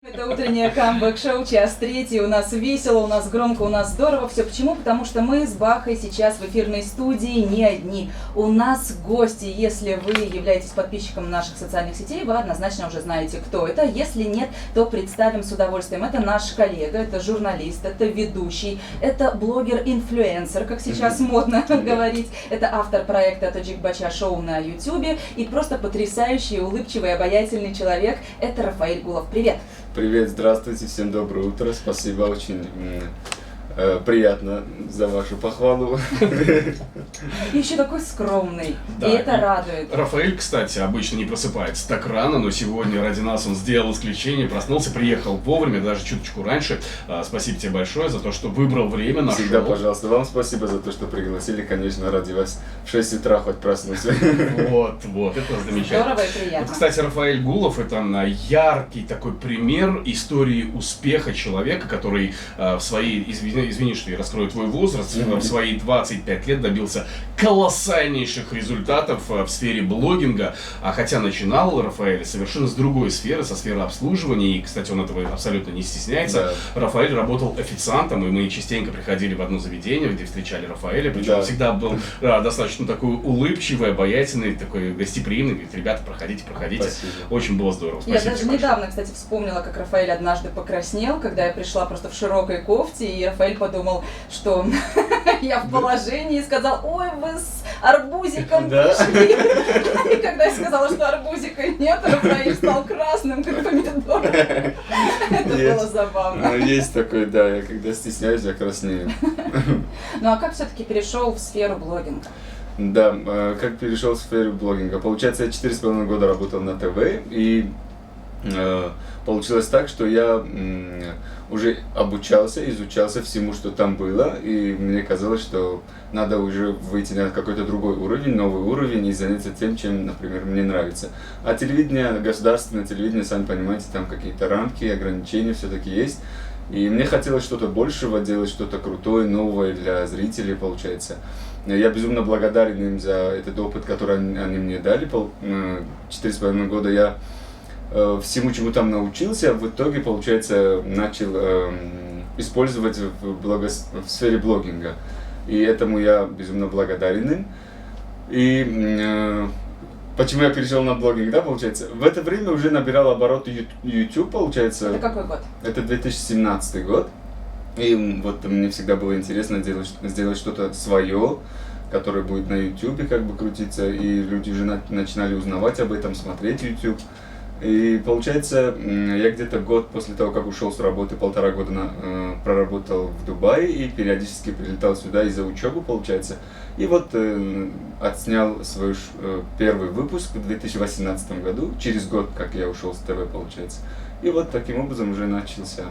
Это утреннее камбэк-шоу, час третий, у нас весело, у нас громко, у нас здорово. Все почему? Потому что мы с Бахой сейчас в эфирной студии не одни. У нас гости. Если вы являетесь подписчиком наших социальных сетей, вы однозначно уже знаете, кто это. Если нет, то представим с удовольствием. Это наш коллега, это журналист, это ведущий, это блогер-инфлюенсер, как сейчас модно говорить. Это автор проекта Тоджик Бача шоу на YouTube и просто потрясающий, улыбчивый, обаятельный человек. Это Рафаэль Гулов. Привет! Привет, здравствуйте, всем доброе утро, спасибо, очень приятно за вашу похвалу. И еще такой скромный, Да, и это радует. Рафаэль, кстати, обычно не просыпается так рано, но сегодня ради нас он сделал исключение, проснулся, приехал вовремя, даже чуточку раньше. Спасибо тебе большое за то, что выбрал время, нашел. Всегда, пожалуйста, вам спасибо за то, что пригласили, конечно, ради вас в 6 утра хоть проснулся. Вот, это замечательно. Здорово и приятно. Вот, кстати, Рафаэль Гулов — это яркий такой пример истории успеха человека, который в свои, извини, что я раскрою твой возраст, в свои 25 лет добился колоссальнейших результатов в сфере блогинга. Хотя начинал Рафаэль совершенно с другой сферы, со сферы обслуживания, и, кстати, он этого абсолютно не стесняется. Да. Рафаэль работал официантом, и мы частенько приходили в одно заведение, где встречали Рафаэля, причем он всегда был достаточно такой улыбчивый, обаятельный, такой гостеприимный, говорит: ребята, проходите. Спасибо. Очень было здорово. Я даже недавно, кстати, вспомнила, как Рафаэль однажды покраснел, когда я пришла просто в широкой кофте, и Рафаэль подумал, что я в положении, и сказал: ой, вы с арбузиком пришли. И когда я сказала, что арбузика нет, Рафаэль стал красным, как помидор. Это было забавно. Есть такой, да, я когда стесняюсь, я краснею. Ну а как все-таки перешел в сферу блогинга? Да, как перешел в сферу блогинга. Получается, я 4,5 года работал на ТВ, и получилось так, что я уже обучался, изучался всему, что там было, и мне казалось, что надо уже выйти на какой-то другой уровень, новый уровень, и заняться тем, чем, например, мне нравится. А телевидение, государственное телевидение, сами понимаете, там какие-то рамки, ограничения все-таки есть. И мне хотелось что-то большего, делать что-то крутое, новое для зрителей, получается. Я безумно благодарен им за этот опыт, который они мне дали. 4,5 года я всему, чему там научился, в итоге, получается, начал использовать в сфере блогинга. И этому я безумно благодарен им. И почему я перешел на блогинг, да, получается? В это время уже набирал обороты YouTube, получается. Это какой год? Это 2017 год. И вот мне всегда было интересно сделать что-то свое, которое будет на YouTube как бы крутиться. И люди уже начинали узнавать об этом, смотреть YouTube. И получается, я где-то год после того, как ушел с работы, 1,5 года проработал в Дубае и периодически прилетал сюда из-за учебы, получается. И вот отснял свой первый выпуск в 2018 году, через год, как я ушел с ТВ, получается. И вот таким образом уже начался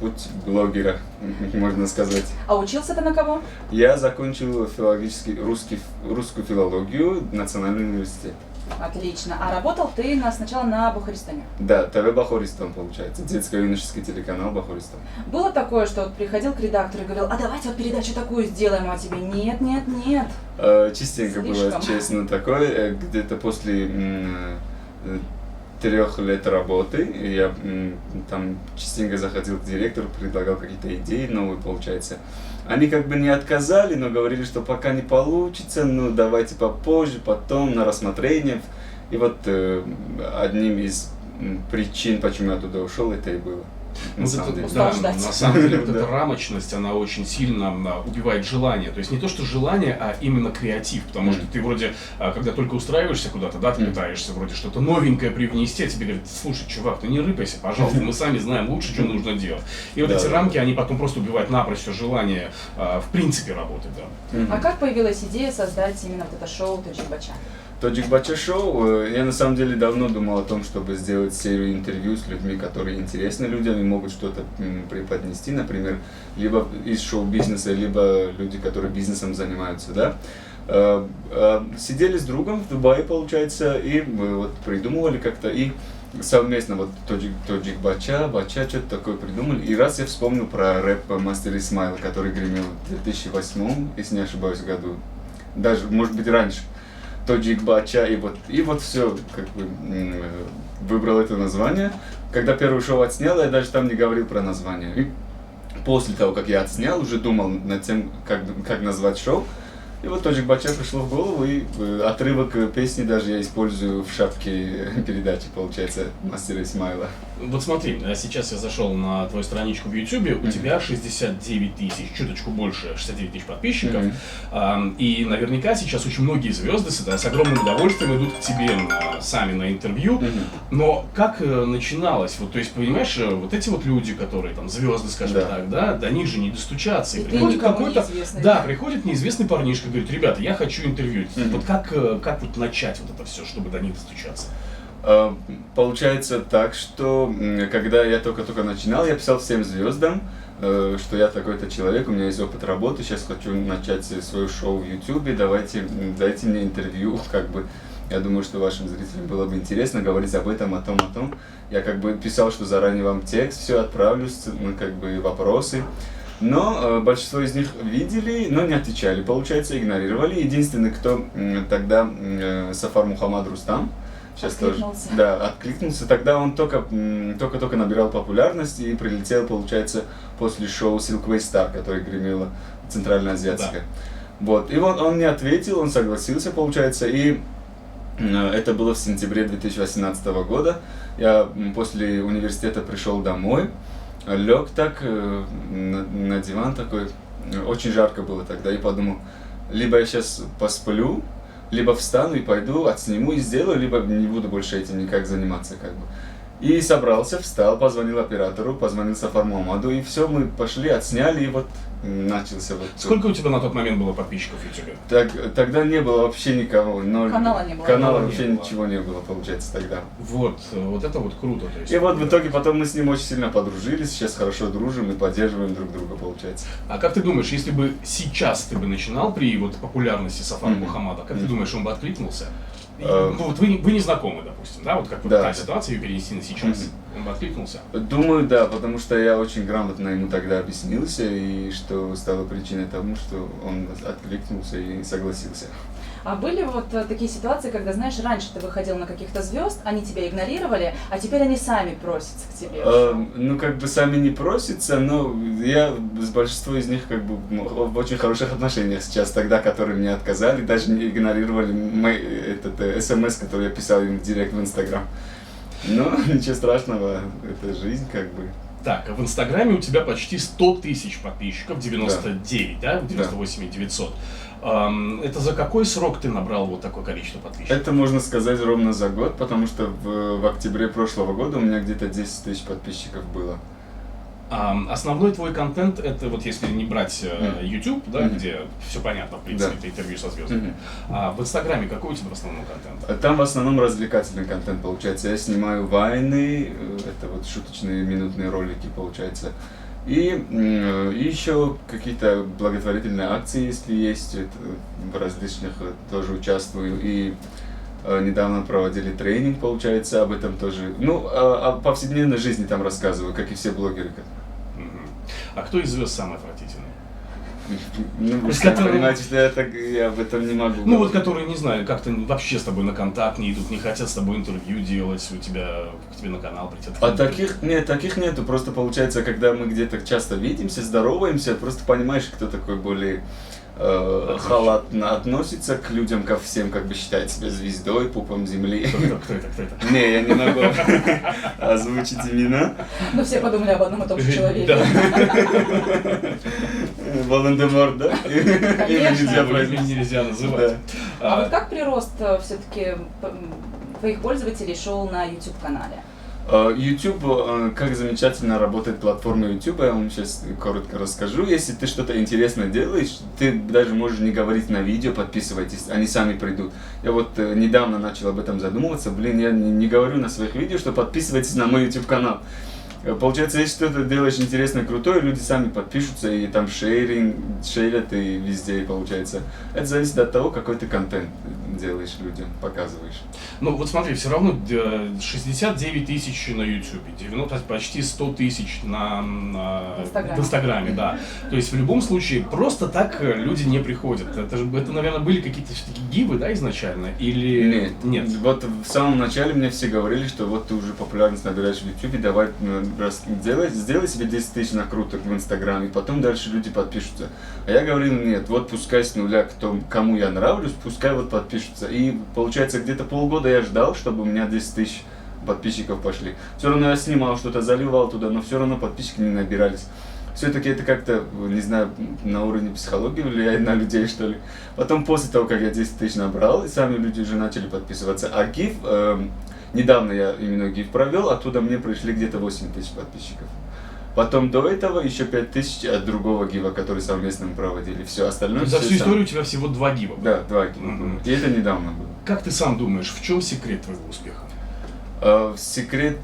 путь блогера, можно сказать. А учился ты на кого? Я закончил русскую филологию в Национальном университете. Отлично. А работал ты сначала на Бухаристане? Да, ТВ Бахористан, получается. Детско-юношеский телеканал Бахористан. Было такое, что вот приходил к редактору и говорил: а давайте вот передачу такую сделаем, а тебе нет. Частенько Слишком. было, честно, такое. Где-то после 3 лет работы я там частенько заходил к директору, предлагал какие-то идеи новые, получается. Они как бы не отказали, но говорили, что пока не получится, ну давайте попозже, потом, на рассмотрение. И вот одним из причин, почему я туда ушел, это и было. На самом деле, вот эта рамочность, она очень сильно убивает желание. То есть не то, что желание, а именно креатив. Потому что ты вроде, когда только устраиваешься куда-то, да, ты пытаешься вроде что-то новенькое привнести, а тебе говорят: слушай, чувак, ты не рыпайся, пожалуйста, мы сами знаем лучше, что нужно делать. И вот эти рамки, они потом просто убивают напрочь все желание в принципе работать. Да. А как появилась идея создать именно вот это шоу Тоджик Бача? Тоджик Бача шоу, я на самом деле давно думал о том, чтобы сделать серию интервью с людьми, которые интересны людям и могут что-то преподнести, например, либо из шоу-бизнеса, либо люди, которые бизнесом занимаются, да. Сидели с другом в Дубае, получается, и вот придумывали как-то, и совместно вот Тоджик Бача, что-то такое придумали. И раз я вспомнил про рэп Мастер Исмаил, который гремел в 2008, если не ошибаюсь, году, даже, может быть, раньше. Тоджик Бача, и вот все, как бы, выбрал это название, когда первое шоу отснял, я даже там не говорил про название. И после того, как я отснял, уже думал над тем, как назвать шоу. И вот Тоджик Бача пришло в голову, и отрывок песни даже я использую в шапке передачи, получается, мастера Исмаила. Вот смотри, сейчас я зашел на твою страничку в YouTube, у тебя 69 тысяч, чуточку больше, 69 тысяч подписчиков. И наверняка сейчас очень многие звезды с огромным удовольствием идут к тебе сами на интервью. Но как начиналось? Вот, то есть, понимаешь, вот эти вот люди, которые там звезды, скажем так, да, до них же не достучаться. И приходит какой-то, неизвестный. да, приходит неизвестный парнишка, говорит: ребята, я хочу интервью. Вот как вот начать вот это все, чтобы до них достучаться? Получается так, что когда я только начинал, я писал всем звездам, что я такой-то человек, у меня есть опыт работы, сейчас хочу начать свое шоу в YouTube, дайте мне интервью, как бы. Я думаю, что вашим зрителям было бы интересно говорить об этом, о том. Я как бы писал, что заранее вам текст все отправлю, как бы вопросы. Но большинство из них видели, но не отвечали, получается, игнорировали. Единственный, кто тогда Сафар Мухаммад Рустам, сейчас откликнулся. тоже, да, откликнулся. Тогда он только набирал популярность и прилетел, получается, после шоу Silkway Star, которое гремело Центральноазиатское. Да. Вот. И он не ответил, он согласился, получается, и это было в сентябре 2018 года. Я после университета пришел домой, лег так на диван такой, очень жарко было тогда, и подумал, либо я сейчас посплю, либо встану и пойду, отсниму и сделаю, либо не буду больше этим никак заниматься, как бы. И собрался, встал, позвонил оператору, позвонил Сафар Мухаммаду, и все, мы пошли, отсняли, и вот начался вот... Сколько у тебя на тот момент было подписчиков в YouTube? Тогда не было вообще никого, но... Канала не было. Канала вообще ничего не было, получается, тогда. Вот это вот круто. То есть, и вот в итоге потом мы с ним очень сильно подружились, сейчас хорошо дружим и поддерживаем друг друга, получается. А как ты думаешь, если бы сейчас ты бы начинал при вот популярности Сафара Мухаммада, как ты думаешь, он бы откликнулся? Ну вот вы не знакомы, допустим, да, вот как вот та ситуация, ее перенести на сейчас, он бы откликнулся? Думаю, да, потому что я очень грамотно ему тогда объяснился, и что стало причиной тому, что он откликнулся и согласился. А были вот такие ситуации, когда, знаешь, раньше ты выходил на каких-то звезд, они тебя игнорировали, а теперь они сами просятся к тебе? Ну, как бы сами не просятся, но я с большинством из них как бы в очень хороших отношениях сейчас, тогда, которые мне отказали, даже не игнорировали смс, который я писал им в директ в Инстаграм. Но ничего страшного, это жизнь как бы. Так, в Инстаграме у тебя почти 100 тысяч подписчиков, 99, да? 98 900. Это за какой срок ты набрал вот такое количество подписчиков? Это можно сказать ровно за год, потому что в октябре прошлого года у меня где-то 10 тысяч подписчиков было. Основной твой контент, это вот если не брать YouTube, да, где все понятно, в принципе, это интервью со звездами. А в Инстаграме какой у тебя основной контент? Там в основном развлекательный контент, получается. Я снимаю вайны, это вот шуточные минутные ролики, получается. И еще какие-то благотворительные акции, если есть, в различных тоже участвую. И недавно проводили тренинг, получается, об этом тоже. Ну, о повседневной жизни там рассказываю, как и все блогеры. А кто из звезд самый отвратительный? Ну, вы сами понимаете, что я об этом не могу. Ну, вот которые, не знаю, как-то вообще с тобой на контакт не идут, не хотят с тобой интервью делать, у тебя, к тебе на канал прийти. А таких нету, просто получается, когда мы где-то часто видимся, здороваемся, просто понимаешь, кто такой более халатно относится к людям, ко всем, как бы считает себя звездой, пупом земли. Кто это? Не, я не могу озвучить имена. Ну, все подумали об одном и том же человеке. Волан-де-Морт, да? Конечно. Нельзя называть. А вот как прирост все-таки твоих пользователей шел на YouTube-канале? YouTube, как замечательно работает платформа YouTube, я вам сейчас коротко расскажу. Если ты что-то интересное делаешь, ты даже можешь не говорить на видео, подписывайтесь, они сами придут. Я вот недавно начал об этом задумываться, я не говорю на своих видео, что подписывайтесь на мой YouTube канал. Получается, если что-то делаешь интересное, крутое, люди сами подпишутся и там шерят и везде, получается. Это зависит от того, какой ты контент делаешь людям, показываешь. Ну вот смотри, все равно 69 тысяч на YouTube, 90, почти 100 тысяч в Инстаграме, да. То есть в любом случае просто так люди не приходят. Это, наверное, были какие-то все-таки гивы, да, изначально? Или нет? Вот в самом начале мне все говорили, что вот ты уже популярность набираешь в YouTube, давай сделай себе 10 тысяч накруток в Инстаграме, потом дальше люди подпишутся. А я говорил, нет, вот пускай с нуля, кому я нравлюсь, пускай вот подпишутся. И получается, где-то полгода я ждал, чтобы у меня 10 тысяч подписчиков пошли. Все равно я снимал что-то, заливал туда, но все равно подписчики не набирались. Все-таки это как-то, не знаю, на уровне психологии влияет на людей, что ли. Потом, после того, как я 10 тысяч набрал, и сами люди уже начали подписываться. А GIF, недавно я именно GIF провел, оттуда мне пришли где-то 8 тысяч подписчиков. Потом до этого еще 5 тысяч от другого гива, который совместно мы проводили. Все остальное. За всю историю у тебя всего 2 гива. Да, 2 гива. И это недавно было. Как ты сам думаешь, в чем секрет твоего успеха? Секрет,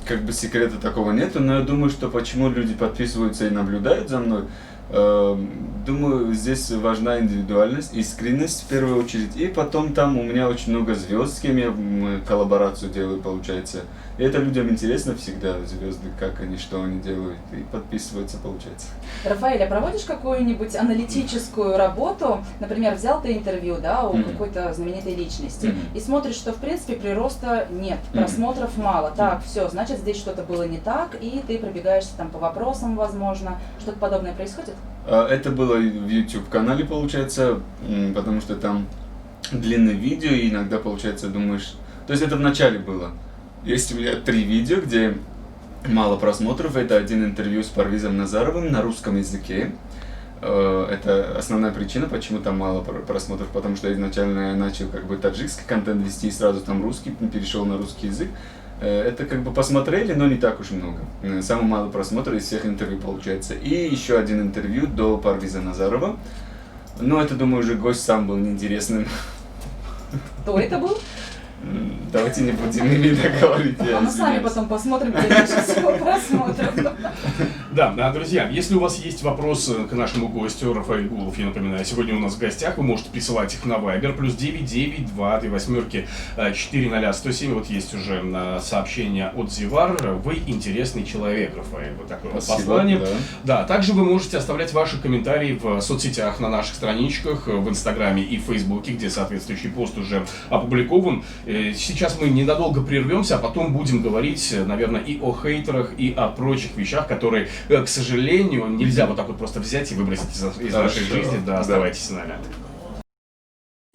как бы секрета такого нету, но я думаю, что почему люди подписываются и наблюдают за мной. Думаю, здесь важна индивидуальность, искренность в первую очередь. И потом там у меня очень много звезд, с кем я коллаборацию делаю, получается. И это людям интересно всегда, звезды, как они, что они делают, и подписываются, получается. Рафаэль, а проводишь какую-нибудь аналитическую работу? Например, взял ты интервью, да, у какой-то знаменитой личности, и смотришь, что в принципе прироста нет, просмотров мало. Так, все, значит здесь что-то было не так, и ты пробегаешься там по вопросам, возможно. Что-то подобное происходит? Это было в YouTube-канале, получается, потому что там длинные видео, и иногда, получается, думаешь... То есть это в начале было. Есть у меня 3 видео, где мало просмотров. Это один интервью с Парвизом Назаровым на русском языке. Это основная причина, почему там мало просмотров, потому что изначально я начал как бы таджикский контент вести, и сразу там русский, перешел на русский язык. Это как бы посмотрели, но не так уж много. Самый малый просмотр из всех интервью получается. И еще один интервью до Парвиза Назарова. Но это, думаю, уже гость сам был неинтересным. Кто это был? Давайте не будем именно говорить. А мы сами потом посмотрим, где дальше всего просмотров. Да, друзья, если у вас есть вопросы к нашему гостю Рафаэль Гулов, я напоминаю, сегодня у нас в гостях, вы можете присылать их на Viber, плюс 992 40107, вот есть уже сообщение от Зивар, вы интересный человек, Рафаэль, вот такое вот послание. Да, также вы можете оставлять ваши комментарии в соцсетях, на наших страничках, в Инстаграме и Фейсбуке, где соответствующий пост уже опубликован. Сейчас мы ненадолго прервемся, а потом будем говорить, наверное, и о хейтерах, и о прочих вещах, которые, к сожалению, нельзя вот так вот просто взять и выбросить из нашей жизни. Да, оставайтесь с нами.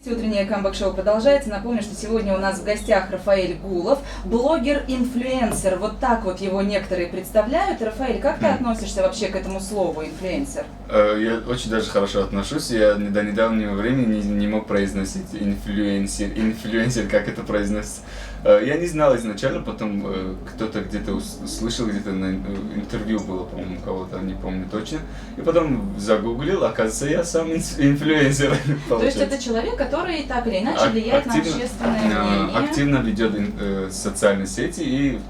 Утреннее камбэк-шоу продолжается. Напомню, что сегодня у нас в гостях Рафаэль Гулов, блогер-инфлюенсер. Вот так вот его некоторые представляют. Рафаэль, как ты относишься вообще к этому слову инфлюенсер? Я очень даже хорошо отношусь. Я до недавнего времени не мог произносить инфлюенсер, как это произносится. Я не знал изначально, потом кто-то где-то услышал, где-то на интервью было, по-моему, у кого-то, не помню точно. И потом загуглил, оказывается, я сам инфлюенсер. То есть это человек, который так или иначе влияет на общественное мнение? Активно ведет социальные сети и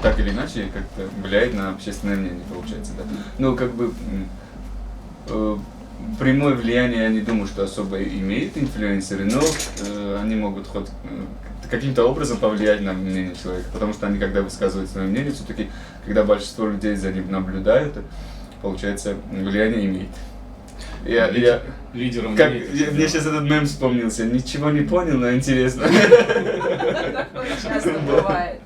так или иначе как-то влияет на общественное мнение, получается, да. Ну, как бы прямое влияние, я не думаю, что особо имеют инфлюенсеры, но они могут хоть каким-то образом повлиять на мнение человека, потому что они, когда высказывают свое мнение, все-таки, когда большинство людей за ним наблюдают, получается, влияние имеет. Лидером мне сейчас этот мем вспомнился. Ничего не понял, но интересно. Такое часто бывает.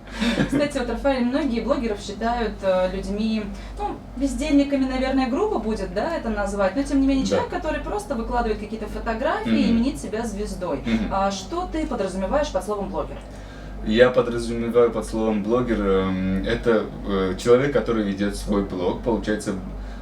Кстати, вот, Рафаэль, многие блогеров считают людьми, бездельниками, наверное, грубо будет, да, это назвать, но тем не менее человек, который просто выкладывает какие-то фотографии и именит себя звездой. А что ты подразумеваешь под словом блогер? Я подразумеваю под словом блогер, это человек, который ведет свой блог, получается.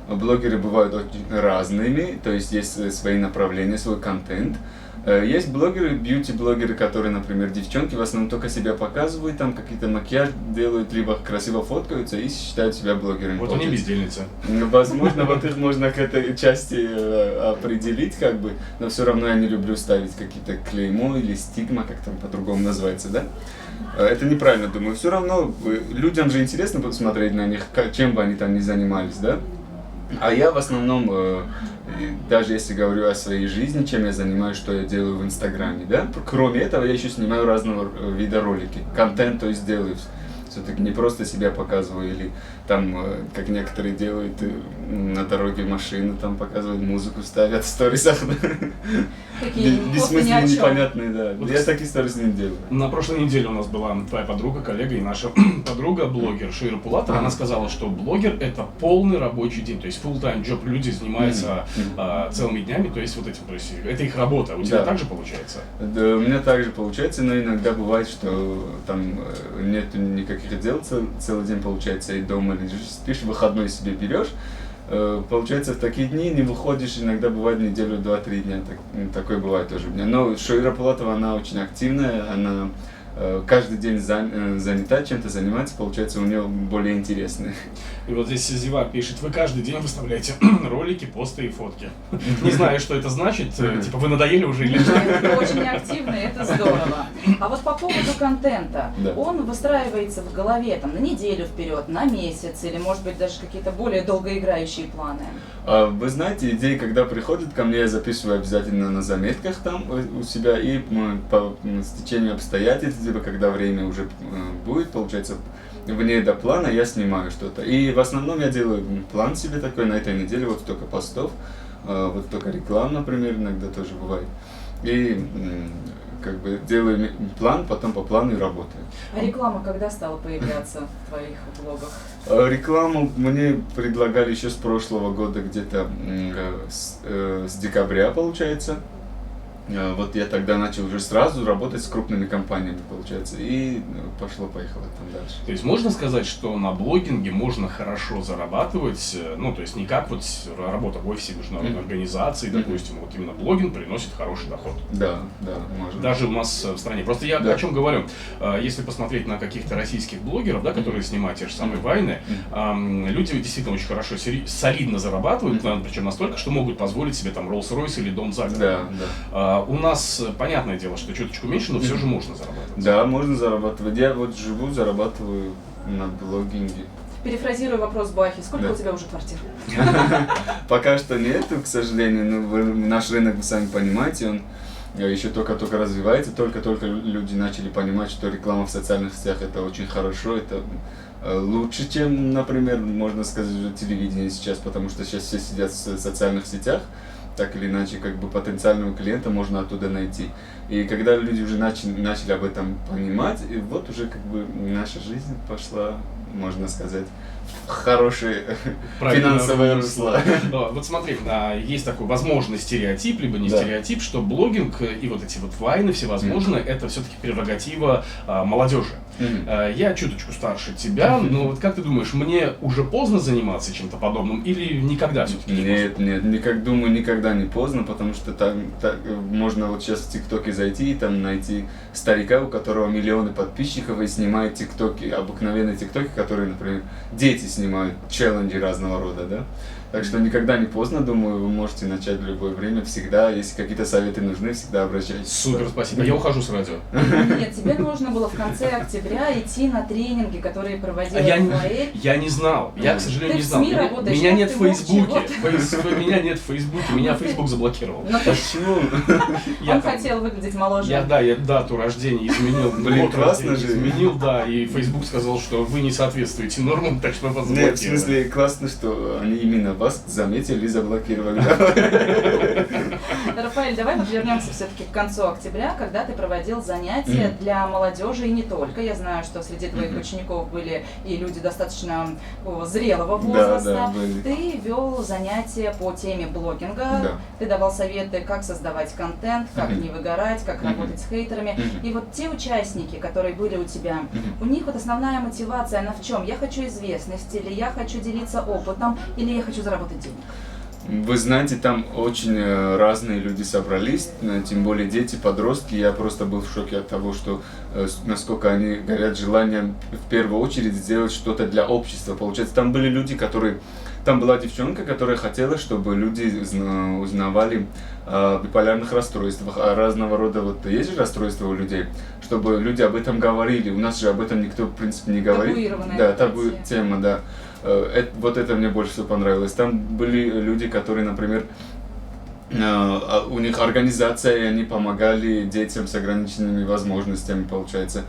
Блогеры бывают очень разными, то есть есть свои направления, свой контент. Есть блогеры, бьюти-блогеры, которые, например, девчонки в основном только себя показывают, там какие-то макияж делают, либо красиво фоткаются и считают себя блогерами. Вот они бездельницы. Возможно, вот их можно к этой части определить, как бы, но все равно я не люблю ставить какие-то клеймо или стигма, как там по-другому называется, да? Это неправильно, думаю. Все равно людям же интересно посмотреть на них, чем бы они там ни занимались, да? А я в основном, даже если говорю о своей жизни, чем я занимаюсь, что я делаю в Инстаграме, да, кроме этого я еще снимаю разного вида ролики, контент, то есть делаю. Все-таки не просто себя показываю или там, как некоторые делают, на дороге машины там показывают, музыку ставят в сторисах. Такие Бессмысленные, ни о чём. непонятные, да. Вот, Я такие сторис не делаю. На прошлой неделе у нас была твоя подруга, коллега и наша подруга, блогер Шира Пулатова. Она сказала, что блогер — это полный рабочий день, то есть full-time job. Люди занимаются целыми днями, то есть вот этим, то есть это их работа. У тебя Да. так же получается? Да, у меня также получается, но иногда бывает, что там нет никаких дел, целый день получается, и дома лежишь, спишь, выходной себе берешь. Получается, в такие дни не выходишь, иногда бывает неделю, 2-3 дня, такое бывает тоже у меня. Но Шира Пулатова, она очень активная, она каждый день занята, чем-то занимается, получается, у нее более интересные. И вот здесь Зива пишет: вы каждый день выставляете ролики, посты и фотки. Не знаю, что это значит, типа вы надоели уже или что? Это очень активно, и это здорово. А вот по поводу контента, Да. он выстраивается в голове там на неделю вперед, на месяц, или может быть даже какие-то более долгоиграющие планы? Вы знаете, идеи, когда приходят ко мне, я записываю обязательно на заметках там у себя, и по стечению обстоятельств, либо когда время уже будет, получается, вне до плана, я снимаю что-то. И в основном я делаю план себе такой на этой неделе, вот столько постов, вот столько реклам, например, иногда тоже бывает. И как бы делаю план, потом по плану и работаю. А реклама когда стала появляться в твоих блогах? Рекламу мне предлагали еще с прошлого года, где-то с декабря, получается. Вот я тогда начал уже сразу работать с крупными компаниями, получается, и пошло-поехало там дальше. То есть можно сказать, что на блогинге можно хорошо зарабатывать, ну то есть не как вот работа в офисе международной организации, допустим, вот именно блогинг приносит хороший доход. Да, можно. Даже у нас в стране. Просто я о чем говорю. Если посмотреть на каких-то российских блогеров, да, которые снимают те же самые вайны, люди действительно очень хорошо, солидно зарабатывают, причем настолько, что могут позволить себе там Rolls-Royce или дом за городом. Да. У нас, понятное дело, что чуточку меньше, но все же можно зарабатывать. Да, можно зарабатывать. Я вот живу, зарабатываю на блогинге. Перефразирую вопрос Бахи. Сколько у тебя уже квартир? Пока что нету, к сожалению. Но наш рынок, вы сами понимаете, он еще только развивается. Только люди начали понимать, что реклама в социальных сетях — это очень хорошо. Это лучше, чем, например, можно сказать, телевидение сейчас, потому что сейчас все сидят в социальных сетях. Так или иначе, как бы потенциального клиента можно оттуда найти. И когда люди уже начали об этом понимать, и вот уже как бы наша жизнь пошла, можно сказать, в хорошее финансовое русло. Вот смотри, есть такой возможный стереотип, либо не стереотип, что блогинг и вот эти вот вайны всевозможные, это все-таки прерогатива молодежи. Я чуточку старше тебя, но вот как ты думаешь, мне уже поздно заниматься чем-то подобным или никогда все-таки не поздно? Думаю, никогда не поздно, потому что там можно вот сейчас в ТикТоке зайти и там найти старика, у которого миллионы подписчиков, и снимает ТикТоки, обыкновенные ТикТоки, которые, например, дети снимают, челленджи разного рода, да? Так что никогда не поздно, думаю, вы можете начать в любое время, всегда, если какие-то советы нужны, всегда обращайтесь. Супер, спасибо. Я ухожу с радио. Нет, тебе нужно было в конце октября идти на тренинги, которые проводила Рафаэль. Я не не знал, я, к сожалению, Ты не в знал. СМИ работаешь, Меня как нет ты в мог Фейсбуке. Меня нет в Фейсбуке, меня Фейсбук заблокировал. Но ты- Почему? Он хотел выглядеть моложе. Я дату рождения изменил. Блин, год классно рождения же. изменил, да, и Facebook сказал, что вы не соответствуете нормам, так что вас Нет, в заблокировали. смысле, классно, что они именно вас заметили и заблокировали. Рафаэль, давай вот вернемся все-таки к концу октября, когда ты проводил занятия для молодежи и не только. Я знаю, что среди твоих учеников были и люди достаточно такого зрелого возраста. Да, были. Ты вел занятия по теме блогинга, Да. ты давал советы, как создавать контент, как не выгорать, как работать с хейтерами. И вот те участники, которые были у тебя, у них вот основная мотивация, она в чем? Я хочу известности, или я хочу делиться опытом, или я хочу заработать денег? Вы знаете, там очень разные люди собрались, тем более дети, подростки. Я просто был в шоке от того, что насколько они горят желанием в первую очередь сделать что-то для общества. Получается, там были люди, которые... Там была девчонка, которая хотела, чтобы люди узнавали о биполярных расстройствах, о разного рода, вот есть же расстройства у людей, чтобы люди об этом говорили. У нас же об этом никто, в принципе, не говорит. Табуированная Да, тема. тема, да. Вот это мне больше всего понравилось. Там были люди, которые, например, у них организация, и они помогали детям с ограниченными возможностями, получается.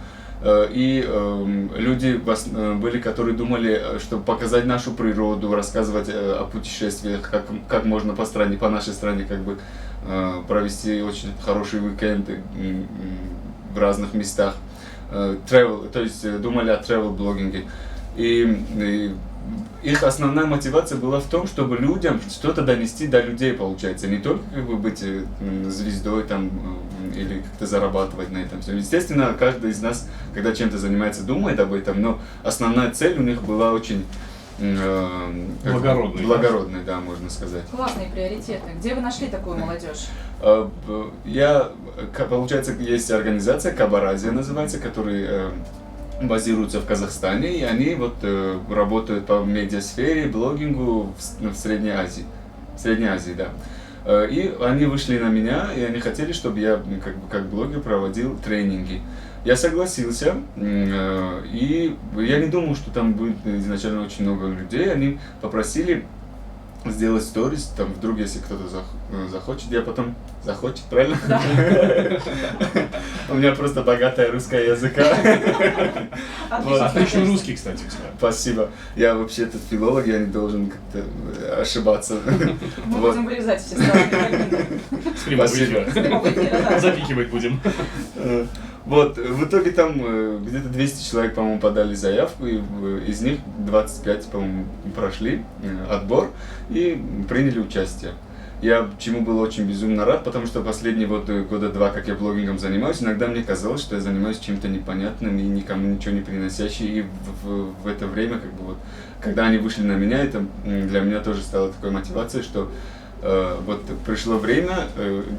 И люди были, которые думали, чтобы показать нашу природу, рассказывать о путешествиях, как можно по стране, по нашей стране, как бы провести очень хороший уикенд в разных местах. Travel, то есть думали о travel-блогинге. И их основная мотивация была в том, чтобы людям что-то донести до людей, получается. Не только как бы быть звездой там, или как-то зарабатывать на этом всем. Естественно, каждый из нас, когда чем-то занимается, думает об этом, но основная цель у них была очень благородной, да, можно сказать. Классные приоритеты. Где вы нашли такую молодежь? Получается, есть организация Кабаразия называется, которая базируются в Казахстане, и они вот работают по медиасфере, блогингу в Средней Азии. В Средней Азии, да. И они вышли на меня, и они хотели, чтобы я как блогер проводил тренинги. Я согласился, и я не думал, что там будет изначально очень много людей. Они попросили сделать сторис, там вдруг, если кто-то захочет, я потом... Захочет, правильно? Да. У меня просто богатая русская языка. Отличный русский, кстати. Спасибо. Я вообще-то филолог, я не должен как-то ошибаться. Мы будем вырезать все стороны. Спасибо. Запикивать будем. Вот, в итоге там где-то 200 человек, по-моему, подали заявку, и из них 25, по-моему, прошли отбор и приняли участие. Я чему был очень безумно рад, потому что последние года два, как я блогингом занимаюсь, иногда мне казалось, что я занимаюсь чем-то непонятным и никому ничего не приносящим. И в это время, как бы вот, когда они вышли на меня, это для меня тоже стало такой мотивацией, что вот пришло время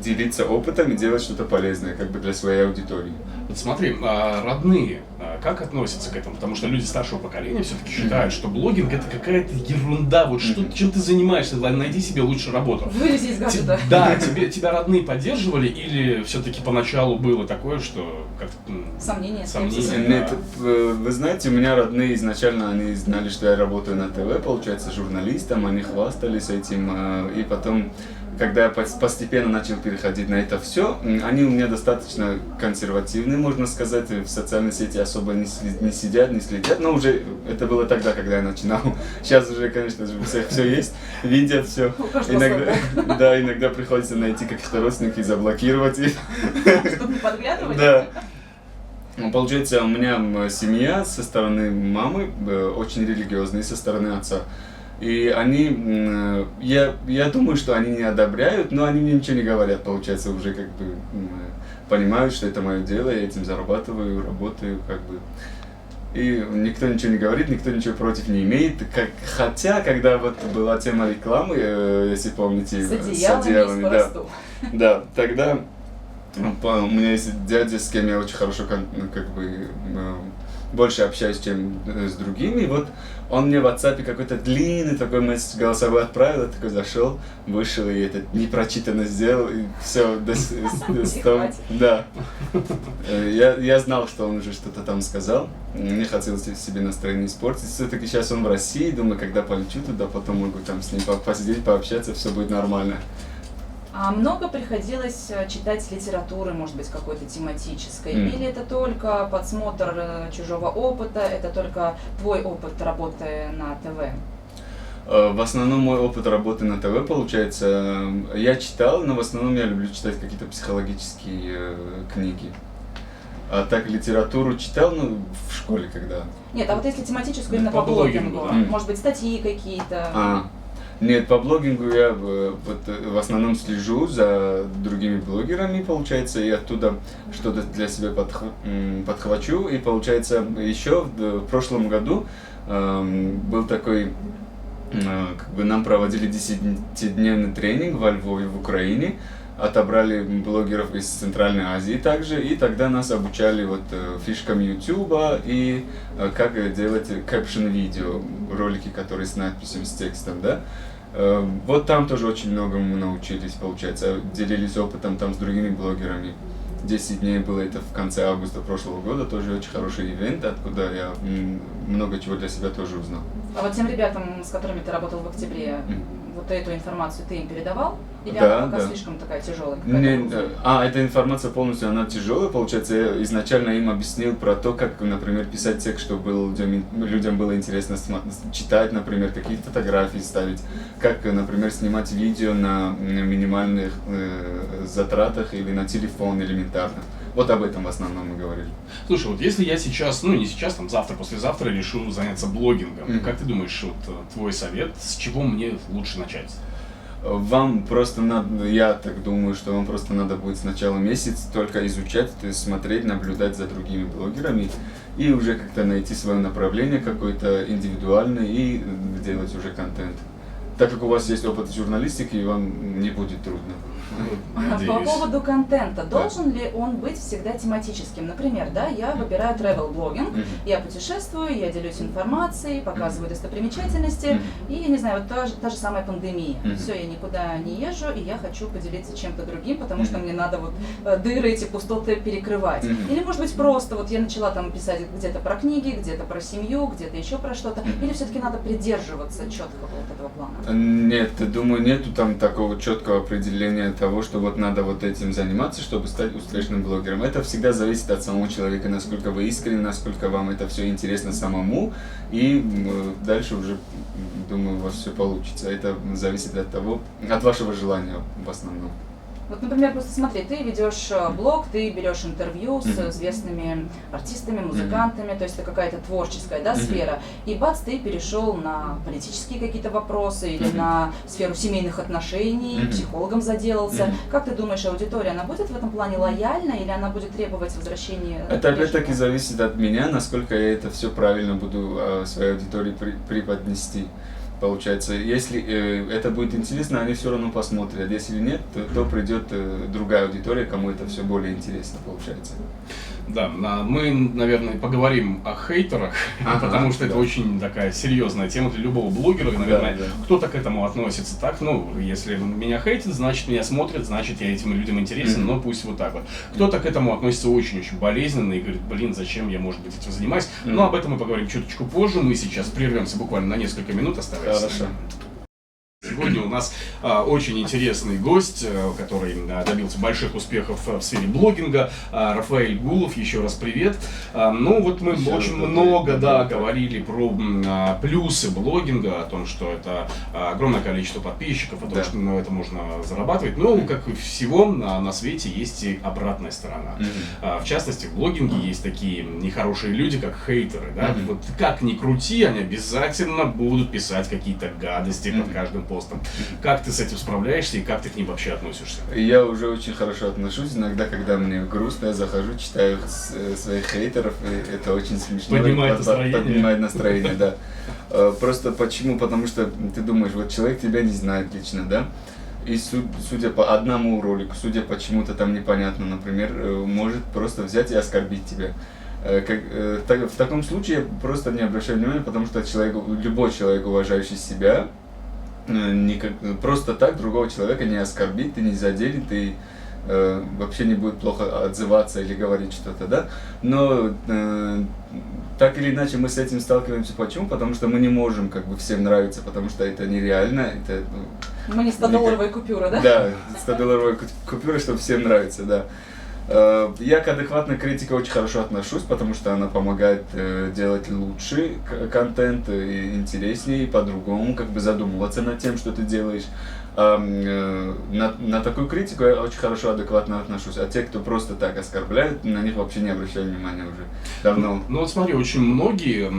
делиться опытом и делать что-то полезное, как бы для своей аудитории. Вот смотри, родные как относятся к этому? Потому что люди старшего поколения все-таки считают, что блогинг это какая-то ерунда, вот чем ты занимаешься, найди себе лучше работу. Вылези из гаджета. Да, тебя родные поддерживали или все-таки поначалу было такое, что как сомнения? Нет, вы знаете, у меня родные изначально, они знали, что я работаю на ТВ, получается, журналистом, они хвастались этим, и потом, когда я постепенно начал переходить на это все, они у меня достаточно консервативные, можно сказать, в социальной сети особо не сидят, не следят, но уже это было тогда, когда я начинал. Сейчас уже, конечно же, у всех все есть, видят все. Иногда приходится найти каких-то родственников и заблокировать их. Чтобы не подглядывать? Да. Получается, у меня семья со стороны мамы очень религиозная, со стороны отца. И они, я думаю, что они не одобряют, но они мне ничего не говорят, получается, уже как бы понимают, что это мое дело, я этим зарабатываю, работаю, как бы. И никто ничего не говорит, никто ничего против не имеет. Хотя, когда вот была тема рекламы, если помните, с одеялами, да, тогда у меня есть дядя, с кем я очень хорошо как бы больше общаюсь, чем с другими. И вот он мне в WhatsApp какой-то длинный такой месседж голосовой отправил, я такой зашел, вышел и это непрочитанно сделал, и все, да. Я знал, что он уже что-то там сказал, мне хотелось себе настроение испортить. Все-таки сейчас он в России, думаю, когда полечу туда, потом могу там с ним посидеть, пообщаться, все будет нормально. А много приходилось читать литературы, может быть, какой-то тематической? Или это только подсмотр чужого опыта, это только твой опыт работы на ТВ? В основном мой опыт работы на ТВ, получается, я читал, но в основном я люблю читать какие-то психологические книги. А так литературу читал, ну, в школе когда. Нет, а вот если тематическую именно по блогингу, может быть, статьи какие-то? Нет, по блогингу я вот, в основном слежу за другими блогерами, получается, и оттуда что-то для себя подхвачу. И получается, еще в прошлом году был такой, как бы нам проводили 10-дневный тренинг во Львове, в Украине. Отобрали блогеров из Центральной Азии также, и тогда нас обучали вот фишкам Ютуба и как делать кэпшн-видео, ролики, которые с надписями, с текстом, да. Вот там тоже очень многому научились, получается, делились опытом там с другими блогерами. 10 дней было это в конце августа прошлого года, тоже очень хороший ивент, откуда я много чего для себя тоже узнал. А вот тем ребятам, с которыми ты работал в октябре, вот эту информацию ты им передавал? Или Да, она пока да. слишком такая тяжелая? Эта информация полностью, она тяжелая, получается, я изначально им объяснил про то, как, например, писать текст, чтобы людям было интересно читать, например, какие-то фотографии ставить, как, например, снимать видео на минимальных затратах или на телефон элементарно. Вот об этом в основном мы говорили. Слушай, вот если я сейчас, ну не сейчас, там завтра, послезавтра решу заняться блогингом, как ты думаешь, вот твой совет, с чего мне лучше начать? Вам просто надо, я так думаю, что вам просто надо будет сначала месяц только изучать, то есть смотреть, наблюдать за другими блогерами и уже как-то найти свое направление какое-то индивидуальное и делать уже контент. Так как у вас есть опыт журналистики, вам не будет трудно. По поводу контента, должен ли он быть всегда тематическим? Например, да, я выбираю travel блогинг, я путешествую, я делюсь информацией, показываю достопримечательности, и, не знаю, вот та же самая пандемия. Все, я никуда не езжу, и я хочу поделиться чем-то другим, потому что мне надо вот дыры, эти пустоты перекрывать. Или, может быть, просто вот я начала там писать где-то про книги, где-то про семью, где-то еще про что-то, или все-таки надо придерживаться четкого вот этого плана? Нет, думаю, нету там такого четкого определения того, что вот надо вот этим заниматься, чтобы стать успешным блогером. Это всегда зависит от самого человека, насколько вы искренне, насколько вам это все интересно самому, и дальше уже, думаю, у вас все получится. Это зависит от того, от вашего желания в основном. Вот, например, просто смотри, ты ведешь блог, ты берешь интервью с известными артистами, музыкантами, то есть это какая-то творческая, да, сфера, и бац, ты перешел на политические какие-то вопросы или на сферу семейных отношений, психологом заделался. Как ты думаешь, аудитория, она будет в этом плане лояльна или она будет требовать возвращения? Это опять-таки зависит от меня, насколько я это все правильно буду своей аудитории преподнести. Получается, если это будет интересно, они все равно посмотрят. Если нет, то придет другая аудитория, кому это все более интересно, получается. Да, мы, наверное, поговорим о хейтерах, потому что это очень такая серьезная тема для любого блогера, и, наверное, кто-то к этому относится так, ну, если меня хейтят, значит, меня смотрят, значит, я этим людям интересен, но пусть вот так вот. Кто-то к этому относится очень-очень болезненно и говорит, блин, зачем я, может быть, этим занимаюсь, но об этом мы поговорим чуточку позже, мы сейчас прервемся буквально на несколько минут, оставайтесь. Хорошо. Сегодня у нас очень интересный гость, который добился больших успехов в сфере блогинга, Рафаэль Гулов, еще раз привет. Ну вот мы очень много говорили про плюсы блогинга, о том, что это огромное количество подписчиков, о том, что на это можно зарабатывать. Но, как и всего, на свете есть и обратная сторона. В частности, в блогинге есть такие нехорошие люди, как хейтеры. Да? Вот как ни крути, они обязательно будут писать какие-то гадости под каждым постом. Как ты с этим справляешься и как ты к ним вообще относишься? Я уже очень хорошо отношусь. Иногда, когда мне грустно, я захожу, читаю своих хейтеров, и это очень смешно. Поднимает настроение. Поднимает настроение, да. Просто почему? Потому что ты думаешь, вот человек тебя не знает лично, да? И судя по одному ролику, судя по чему-то там непонятно, например, может просто взять и оскорбить тебя. В таком случае я просто не обращаю внимания, потому что любой человек, уважающий себя, просто так другого человека не оскорбит и не заденет, и вообще не будет плохо отзываться или говорить что-то, да? Но так или иначе мы с этим сталкиваемся. Почему? Потому что мы не можем как бы всем нравиться, потому что это нереально. Мы не 100-долларовая купюра, да? Да, 100-долларовая купюра, чтобы всем нравится, да. Я к адекватной критике очень хорошо отношусь, потому что она помогает делать лучше контент, и интереснее, и по-другому, как бы задумываться над тем, что ты делаешь. На такую критику я очень хорошо, адекватно отношусь. А те, кто просто так оскорбляют, на них вообще не обращаю внимания уже давно. Ну вот смотри, очень многие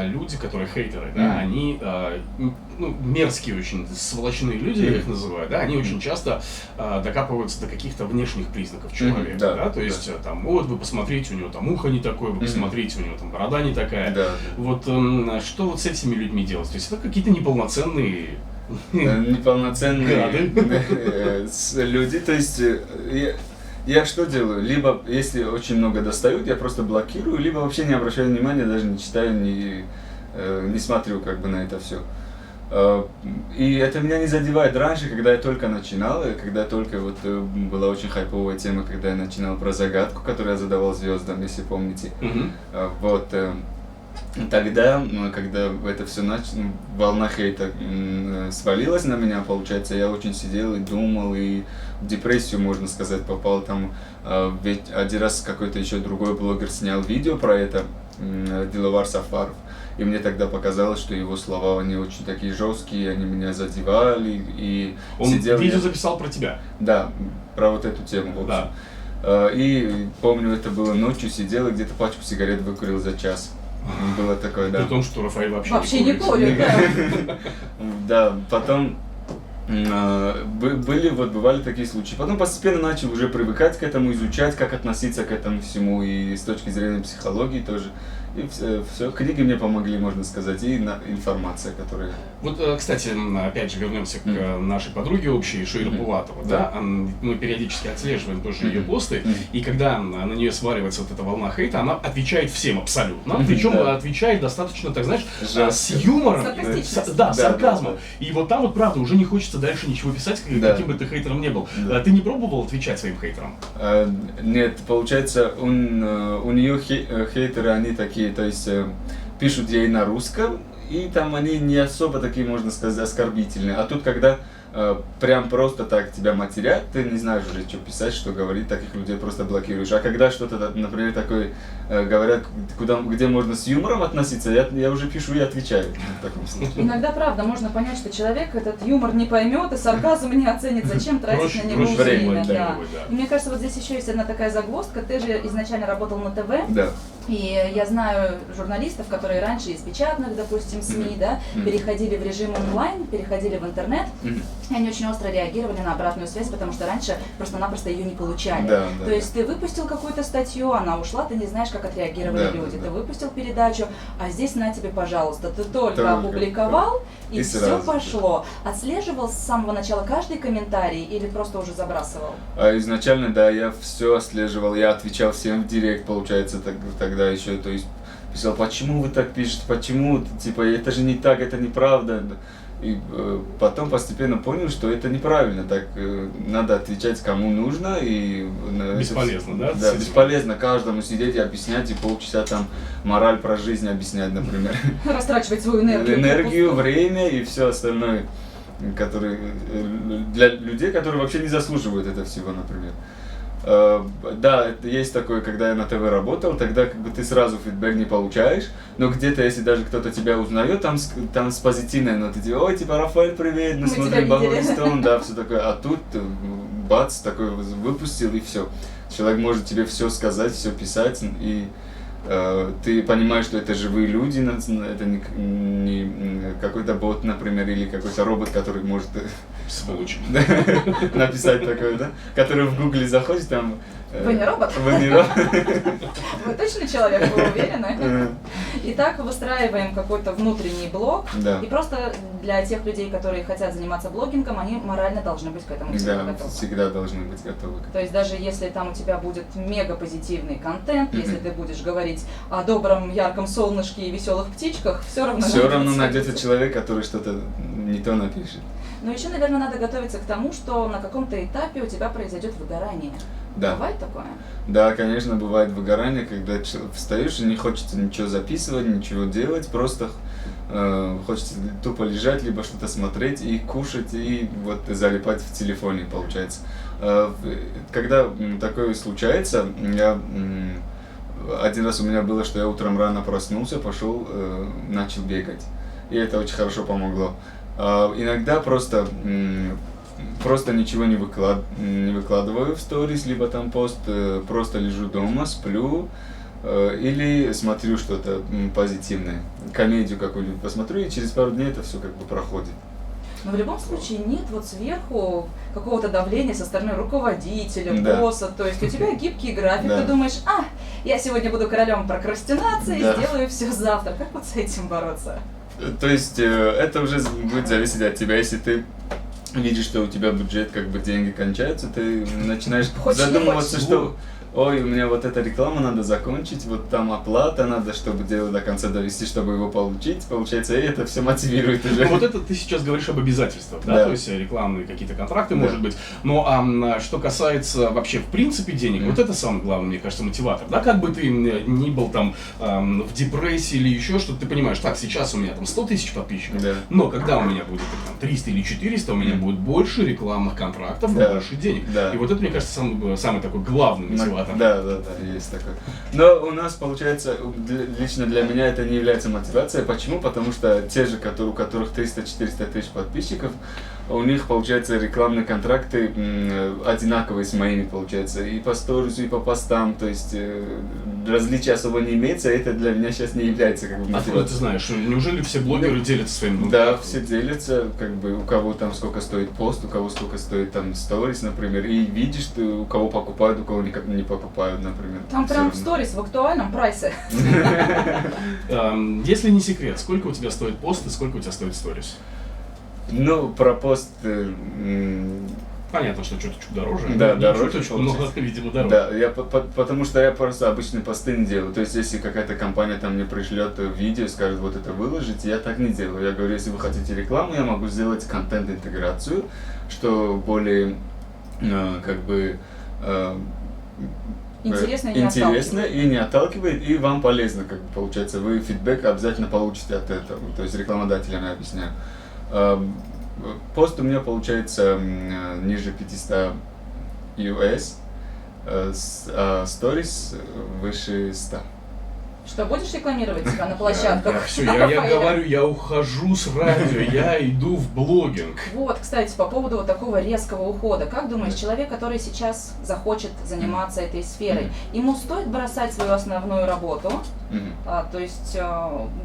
люди, которые хейтеры, да, они мерзкие очень, сволочные люди, я их называю, да, они очень часто докапываются до каких-то внешних признаков человека, да, то есть там, вот вы посмотрите, у него там ухо не такое, вы посмотрите, у него там борода не такая. Вот что вот с этими людьми делать? То есть это какие-то неполноценные люди, то есть я что делаю? Либо, если очень много достают, я просто блокирую, либо вообще не обращаю внимания, даже не читаю, не смотрю как бы на это все. И это меня не задевает. Раньше, когда я только начинал, и когда только вот была очень хайповая тема, когда я начинал про загадку, которую я задавал звездам, если помните. Вот. Тогда, когда это все волна хейта свалилась на меня, получается, я очень сидел и думал, и в депрессию, можно сказать, попал там. Ведь один раз какой-то еще другой блогер снял видео про это, Диловар Сафаров, и мне тогда показалось, что его слова, они очень такие жесткие, они меня задевали, и он сидел... видео записал про тебя? Да, про вот эту тему, в общем. Да. И помню, это было ночью, сидел и где-то пачку сигарет выкурил за час. Было такое, да. При том, что Рафаэль вообще не курит, да. Да, потом бывали такие случаи. Потом постепенно начал уже привыкать к этому, изучать, как относиться к этому всему, и с точки зрения психологии тоже. И все, книги мне помогли, можно сказать, и информация, которая... Вот, кстати, опять же, вернемся к нашей подруге общей, Шуира Булатова, да? Мы периодически отслеживаем тоже ее посты, и когда на нее сваливается вот эта волна хейта, она отвечает всем абсолютно, причем отвечает достаточно, так знаешь, с юмором, да, сарказмом. И вот там вот, правда, уже не хочется дальше ничего писать, каким бы ты хейтером не был. Ты не пробовал отвечать своим хейтерам? Нет, получается, у нее хейтеры, они такие, то есть пишут ей на русском, и там они не особо такие, можно сказать, оскорбительные. А тут, когда прям просто так тебя матерят, ты не знаешь уже, что писать, что говорить, таких людей просто блокируешь. А когда что-то, например, такое говорят, где можно с юмором относиться, я уже пишу и отвечаю в таком случае. Иногда, правда, можно понять, что человек этот юмор не поймет и сарказм не оценит, зачем тратить на него время. Да. И мне кажется, вот здесь еще есть одна такая загвоздка. Ты же изначально работал на ТВ. Да. И я знаю журналистов, которые раньше из печатных, допустим, СМИ, да, переходили в режим онлайн, переходили в интернет, и они очень остро реагировали на обратную связь, потому что раньше просто-напросто ее не получали. То есть ты выпустил какую-то статью, она ушла, ты не знаешь, как отреагировали люди. Ты выпустил передачу, а здесь на тебе, пожалуйста, ты только опубликовал, и все пошло. Отслеживал с самого начала каждый комментарий или просто уже забрасывал? Изначально, да, я все отслеживал, я отвечал всем в директ, получается, тогда еще, то есть писал, почему вы так пишете, почему, типа, это же не так, это неправда. И потом постепенно понял, что это неправильно, так надо отвечать кому нужно. И бесполезно, да? Да, бесполезно каждому сидеть и объяснять, и полчаса там мораль про жизнь объяснять, например. Растрачивать свою энергию. Энергию, время и все остальное, для людей, которые вообще не заслуживают этого всего, например. Да, есть такое, когда я на ТВ работал, тогда как бы ты сразу фидбэк не получаешь, но где-то, если даже кто-то тебя узнает, там с позитивной ноты, типа, ой, типа, Рафаэль, привет, мы смотрим Баговистон, да, все такое, а тут бац, такой выпустил и все. Человек может тебе все сказать, все писать, и ты понимаешь, что это живые люди, это не какой-то бот, например, или какой-то робот, который может написать такое, да? Который в Гугле заходит, там... Вы не робот? Вы не робот. Вы точно человек, вы уверены? Итак, выстраиваем какой-то внутренний блог. И просто для тех людей, которые хотят заниматься блогингом, они морально должны быть к этому готовы. Да, всегда должны быть готовы. То есть даже если там у тебя будет мега позитивный контент, если ты будешь говорить о добром, ярком солнышке и веселых птичках, все равно найдется человек, который что-то не то напишет. Но еще, наверное, надо готовиться к тому, что на каком-то этапе у тебя произойдет выгорание. Да. Бывает такое? Да, конечно, бывает выгорание, когда встаешь и не хочется ничего записывать, ничего делать, просто хочется тупо лежать, либо что-то смотреть и кушать, и вот залипать в телефоне, получается. Когда такое случается, один раз у меня было, что я утром рано проснулся, пошел, начал бегать, и это очень хорошо помогло. Иногда просто ничего не выкладываю в сторис, либо там пост, просто лежу дома, сплю, или смотрю что-то позитивное, комедию какую-нибудь посмотрю, и через пару дней это все как бы проходит. Но в любом случае нет вот сверху какого-то давления со стороны руководителя, босса, то есть у тебя гибкий график, ты думаешь, я сегодня буду королем прокрастинации, сделаю все завтра. Как вот с этим бороться? То есть это уже будет зависеть от тебя, если ты видишь, что у тебя бюджет, как бы деньги кончаются, ты начинаешь задумываться, что ой, у меня вот эта реклама надо закончить, вот там оплата надо, чтобы дело до конца довести, чтобы его получить. Получается, и это все мотивирует уже. Ну, вот это ты сейчас говоришь об обязательствах, да, Да. то есть рекламные какие-то контракты, Да. может быть. Ну, а что касается вообще в принципе денег, Мгм. вот это самый главный, мне кажется, мотиватор. Да, как бы ты ни был там в депрессии или еще что-то, ты понимаешь, так, сейчас у меня там 100 тысяч подписчиков, Да. но когда у меня будет там 300 или 400, у меня Мгм. будет больше рекламных контрактов, Да. больше денег. Да. И вот это, мне кажется, самый такой главный мотиватор. Да, есть такой. Но у нас, получается, лично для меня это не является мотивацией. Почему? Потому что те же, у которых 300-400 тысяч подписчиков, у них, получается, рекламные контракты одинаковые с моими, получается, и по сторису, и по постам, то есть различия особо не имеется, это для меня сейчас не является как бы Откуда ты мотивацией. знаешь? Неужели все блогеры делятся своим? Да, все делятся, как бы у кого там сколько стоит пост, у кого сколько стоит там сторис, например, и видишь, ты, у кого покупают, у кого не покупают, например. Там Всё прям в равно. сторис в актуальном прайсе. Если не секрет, сколько у тебя стоит пост и сколько у тебя стоит сторис? Ну, про пост, Понятно, что чуточку дороже. Да, не дороже, чуточку, но, получается. видимо, дороже. да, потому что я просто обычные посты не делаю. То есть, если какая-то компания там мне пришлет видео, скажет, вот это выложите, я так не делаю. Я говорю, если вы хотите рекламу, я могу сделать контент-интеграцию, что более, как бы, Интересно и не интересно отталкивает. и не отталкивает, и вам полезно, как бы, получается. Вы фидбэк обязательно получите от этого. То есть, рекламодателям я объясняю. Пост у меня получается ниже 500 US, а сторис выше 100. Что, будешь рекламировать себя на площадках? Все, я говорю, я ухожу с радио, я иду в блогинг. Вот, кстати, по поводу вот такого резкого ухода. Как думаешь, человек, который сейчас захочет заниматься этой сферой, ему стоит бросать свою основную работу? То есть,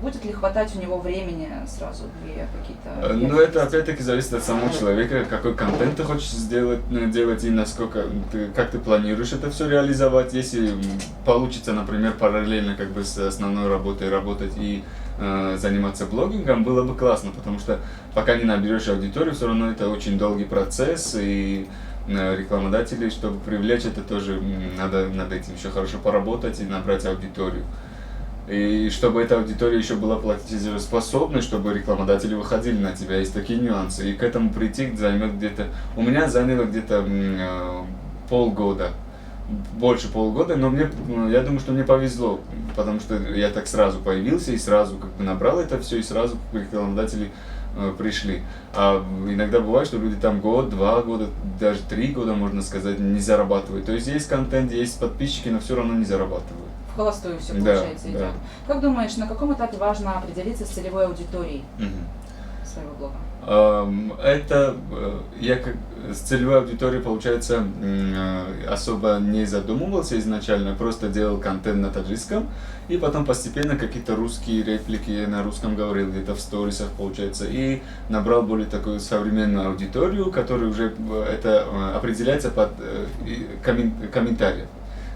будет ли хватать у него времени сразу для какие-то... Ну, это опять-таки зависит от самого человека, какой контент ты хочешь делать и насколько как ты планируешь это все реализовать. Если получится, например, параллельно как бы с основной работой работать и заниматься блогингом, было бы классно, потому что пока не наберешь аудиторию, все равно это очень долгий процесс, и рекламодателей, чтобы привлечь это тоже, надо над этим еще хорошо поработать и набрать аудиторию. И чтобы эта аудитория еще была платежеспособной, чтобы рекламодатели выходили на тебя, есть такие нюансы. И к этому прийти займет где-то... У меня заняло где-то полгода, больше полгода, но я думаю, что мне повезло, потому что я так сразу появился и сразу как бы набрал это все, и сразу рекламодатели пришли. А иногда бывает, что люди там год, 2 года, даже 3 года, можно сказать, не зарабатывают. То есть есть контент, есть подписчики, но все равно не зарабатывают. В холостую все, Да, получается, да. идет. Как думаешь, на каком этапе важно определиться с целевой аудиторией своего блога? Это я как с целевой аудиторией, получается, особо не задумывался изначально, просто делал контент на таджикском, и потом постепенно какие-то русские реплики на русском говорил, где-то в сторисах, получается, и набрал более такую современную аудиторию, которая уже это определяется под комментариев.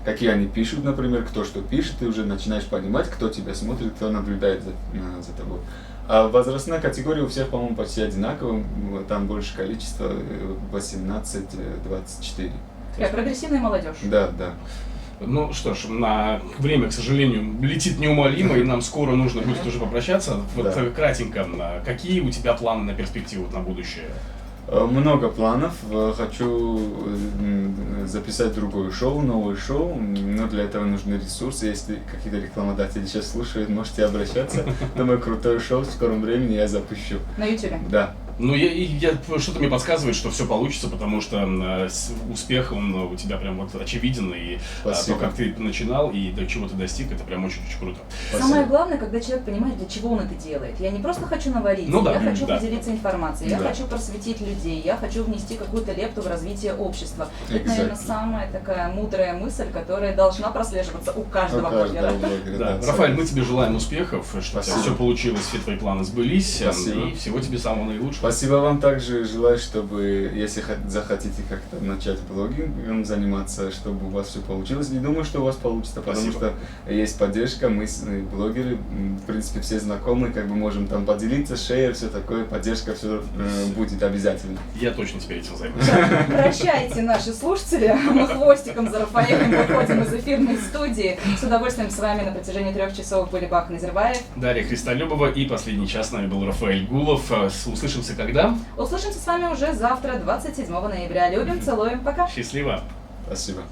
Какие они пишут, например, кто что пишет, ты уже начинаешь понимать, кто тебя смотрит, кто наблюдает за тобой. А возрастная категория у всех, по-моему, почти одинаковая, там больше количество, 18-24. Такая прогрессивная молодежь. Да. Ну что ж, время, к сожалению, летит неумолимо, и нам скоро нужно будет уже попрощаться. Вот Да. кратенько, какие у тебя планы на перспективу, на будущее? Много планов. Хочу записать другое шоу, новое шоу, но для этого нужны ресурсы. Если какие-то рекламодатели сейчас слушают, можете обращаться. Думаю, крутое шоу в скором времени я запущу. На ютубе? Да. Ну, что-то мне подсказывает, что все получится, потому что успех, он у тебя прям вот очевиден, и то, Спасибо. как ты начинал, и до чего ты достиг, это прям очень-очень круто. Самое главное, когда человек понимает, для чего он это делает. Я не просто хочу наварить, Ну да, я хочу да. поделиться информацией, я Да. хочу просветить людей, я хочу внести какую-то лепту в развитие общества. Это, наверное, Exactly. самая такая мудрая мысль, которая должна прослеживаться у каждого блогера. Да. Рафаэль, мы тебе желаем успехов, чтобы у тебя Спасибо. все получилось, все твои планы сбылись, Спасибо. и всего тебе самого наилучшего. Спасибо вам также. Желаю, чтобы, если захотите как-то начать блогингом заниматься, чтобы у вас все получилось. Не думаю, что у вас получится, потому Спасибо. что есть поддержка. Мы блогеры, в принципе, все знакомы, как бы можем там поделиться, шея, все такое, поддержка, все будет обязательно. Я точно теперь этим займусь. Прощайте, наши слушатели. Мы хвостиком за Рафаэлем выходим из эфирной студии. С удовольствием с вами на протяжении 3 часов были Бах Назарбаев. Дарья Христолюбова и последний час с нами был Рафаэль Гулов. Услышимся когда? Услышимся с вами уже завтра, 27 ноября. Любим, целуем, пока. Счастливо! Спасибо.